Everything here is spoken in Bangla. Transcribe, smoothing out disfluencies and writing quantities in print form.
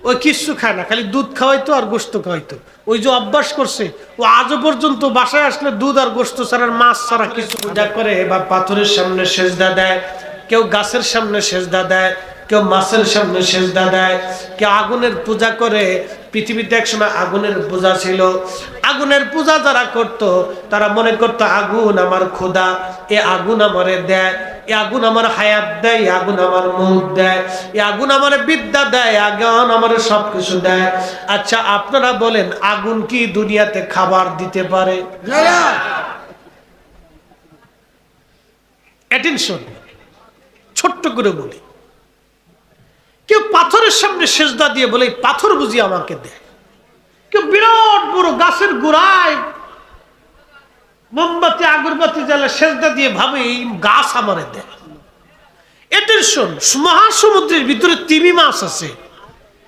ওই কিচ্ছু খায় না, খালি দুধ খাওয়াইতো আর গোস্ত খাওয়াইতো। ওই যে অভ্যাস করছে, ও আজও পর্যন্ত বাসায় আসলে দুধ আর গোস্ত ছাড়া, মাছ ছাড়া কিছু পূজা করে। বা পাথরের সামনে সেজদা দেয়, কেউ গাছের সামনে সেজদা দেয়, কেউ মাছের সামনে সেজদা দেয়, কেউ আগুনের পূজা করে। পৃথিবীতে একসময় আগুনের পূজা ছিল। আগুনের পূজা যারা করত তারা মনে করতো আগুন আমার খোদা, এ আগুন আমারে দেয়, এ আগুন আমার হায়াত দেয়, এ আগুন আমার মুখ দেয়, এ আগুন আমার বিদ্যা দেয়, আগুন আমার সবকিছু দেয়। আচ্ছা আপনারা বলেন, আগুন কি দুনিয়াতে খাবার দিতে পারে? অ্যাটেনশন, ছোট্ট করে বলি, কেউ পাথরের সামনে সেজদা দিয়ে বলে পাথর বুঝি আমাকে দেয়। কেউ বিরাট বড় গাছের গোড়ায় মোমবাতি আগরবাতি জ্বালা সেজদা দিয়ে ভাবে এই গাছ আমারে দেয়। অ্যাটেনশন, মহাসমুদ্রের ভিতরে তিমি মাছ আছে,